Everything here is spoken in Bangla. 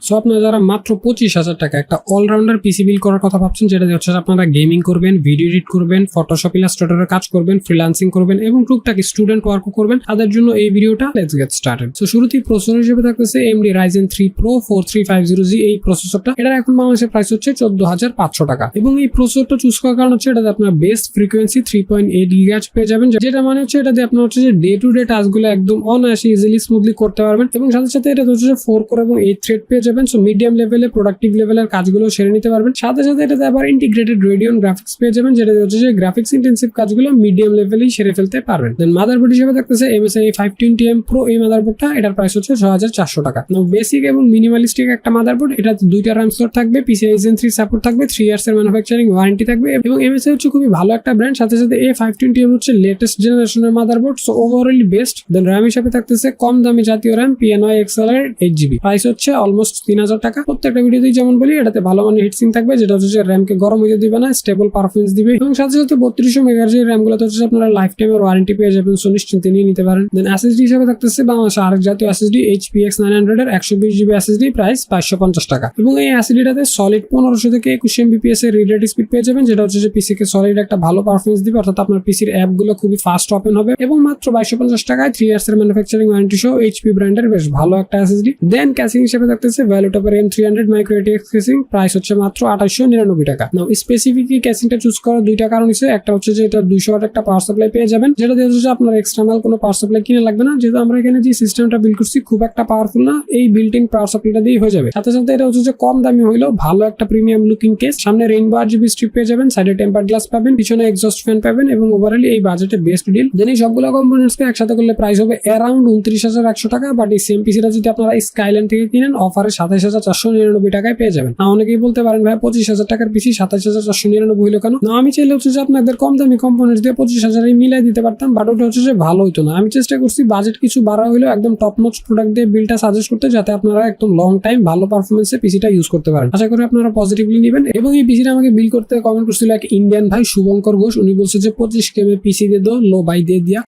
সো আপনারা যারা মাত্র 25,000 টাকা একটা অলরাউন্ডার পিসি বিল্ড করার কথা ভাবছেন, যেটা হচ্ছে আপনারা গেমিং করবেন, ভিডিও এডিট করবেন, ফটোশপ ইলাস্ট্রেটরের কাজ করবেন, ফ্রিল্যান্সিং করবেন এবং টুকটাক স্টুডেন্ট ওয়ার্কও করবেন, তাদের জন্য এই ভিডিওটা। Let's get started. সো শুরুতেই প্রসেসর হিসেবে থাকতেছে AMD Ryzen 3 Pro 4350G এই প্রসেসরটা। এটার এখন বাংলাদেশের প্রাইস হচ্ছে 14,500 টাকা এবং এই প্রসেসরটা চুজ করার কারণ হচ্ছে এটাতে আপনার বেস্ট ফ্রিকোয়েন্সি 3.8 GHz পেয়ে যাবেন, যেটা মানে হচ্ছে এটাতে আপনার হচ্ছে যে ডে টু ডে টাস্কগুলো একদম অনায়াসে ইজিলি স্মুথলি করতে পারবেন এবং সাথে সাথে এটা হচ্ছে 4 কোর এবং 8 থ্রেড পেয়ে যাবেন। সো মিডিয়াম লেভেলে প্রোডাক্টিভ লেভেলের কাজগুলো সেরে নিতে পারবেন। সাথে সাথে এটাতে আবার ইন্টিগ্রেটেড রেডিয়ন গ্রাফিক্স পেয়ে যাবেন, যেটা হচ্ছে যে গ্রাফিক্স ইন্টেন্সিভ কাজগুলো মিডিয়াম লেভেলেই সেরে ফেলতে পারবেন। দেন মাদারবোর্ড হিসেবে থাকতেছে MSI 520M Pro এই মাদারবোর্ডটা। এটার প্রাইস হচ্ছে 6,400 টাকা। বেসিক এবং মিনিমালিস্টিক একটা মাদারবোর্ড। এটাতে 2টা RAM স্লট থাকবে, PCI Gen 3 সাপোর্ট থাকবে, 3 ইয়ার্স এর ম্যানুফ্যাকচারিং ওয়ারেন্টি থাকবে এবং MSI হচ্ছে খুবই ভালো একটা ব্র্যান্ড। সাথে সাথে এই 520M হচ্ছে লেটেস্ট জেনারেশনের মাদারবোর্ড, সো ওভারঅল বেস্ট। দেন RAM হিসেবে থাকতেছে কম দামি জাতীয় RAM PNY XLR 8GB, price হচ্ছে অলমোস্ট 3,000 টাকা। প্রত্যেকটা ভিডিওতেই যেমন বলি, এটাতে ভালো মানের হিটসিং থাকবে, যেটা হচ্ছে RAM কে গরম হতে দিবে না, স্টেবল পারফরমেন্স দিবে এবং সাথে সাথে 3200 মেগাহার্জ এর RAM গুলোতে হচ্ছে আপনারা লাইফ টাইমের ওয়ারেন্টি পেয়ে যাবেন, সো নিশ্চিন্তে নিয়ে নিতে পারেন। দেন SSD হিসেবে থাকতেছে বাংলাদেশের আরেক জাতীয় SSD HPX 900 এর 120GB SSD, প্রাইস 550 টাকা এবং এই SSD-টাতে সলিড 1500 থেকে 21 Mbps এর রিড রেট স্পিড পেয়ে যাবেন, যেটা হচ্ছে যে পিসি কে সলিড একটা ভালো পারফরমেন্স দিবে, অর্থাৎ আপনার পিসির অ্যাপ গুলো খুবই ফাস্ট ওপেন হবে এবং মাত্র 2250 টাকায় 3 ইয়ার্স এর ম্যানুফ্যাকচারিং ওয়ারেন্টি সহ HP ব্র্যান্ডের বেশ ভালো একটা SSD। দেন ক্যাসিং হিসেবে থাকতেছে ভ্যালুটপের M300 micro ATX casing, price হচ্ছে মাত্র 2899 টাকা। নাও স্পেসিফিকলি ক্যাসিংটা চুজ করার দুইটা কারণ আছে। একটা হচ্ছে যে এটা 200 ওয়াট একটা পাওয়ার সাপ্লাই পেয়ে যাবেন, যেটা দিয়ে হচ্ছে আপনার এক্সটার্নাল কোনো পাওয়ার সাপ্লাই কিনে লাগবে না, যেহেতু আমরা এখানে যে সিস্টেমটা বিল্ড করছি খুব একটা পাওয়ারফুল না, এই বিল্ট ইন পাওয়ার সাপ্লাইটা দিয়ে হয়ে যাবে। সাথে সাথে এটা হচ্ছে যে কম দামি হইলেও ভালো একটা প্রিমিয়াম লুকিং কেস। সামনে রেইনবো RGB স্ট্রিপ পেয়ে যাবেন, সাইডে টেম্পার গ্লাস পাবেন, পিছনে এক্সস্ট ফ্যান পাবেন এবং ওভারঅল এই বাজেটে বেস্ট ডিল। দেন এই সবগুলো কম্পোনেন্টসকে একসাথে করলে প্রাইস হবে অ্যারাউন্ড 29,100 টাকা। বাট এই সেম পিসিটা যদি আপনারা স্কাইল্যান্ড থেকে কিনেন অফারে 27,499 টাকায় পেয়ে যাবেন। না অনেকেই বলতে পারেন ভাই 25,000 টাকার পিসি 27,499 হইলো কেন? না আমি চাইলে হচ্ছে যে আপনাদের কম দামি কম্পোনেন্টস দিয়ে 25,000 মিলাই দিতে পারতাম, বাট ওটা হচ্ছে যে ভালো হইতো না। আমি চেষ্টা করছি বাজেট কিছু বাড়া হইলেও একদম টপ নচ প্রোডাক্ট দিয়ে বিলটা সাজেস্ট করতে, যাতে আপনারা একদম লং টাইম ভালো পারফরমেন্সে পিসিটা ইউজ করতে পারেন। আশা করি আপনারা পজিটিভলি নেবেন। এবং এই পিসিটা আমাকে বিল করতে কমেন্ট করছিল এক ইন্ডিয়ান ভাই শুভঙ্কর ঘোষ। উনি বলছে যে 25 KB পিসি দিয়ে দো লো বাই দিয়ে দিয়া।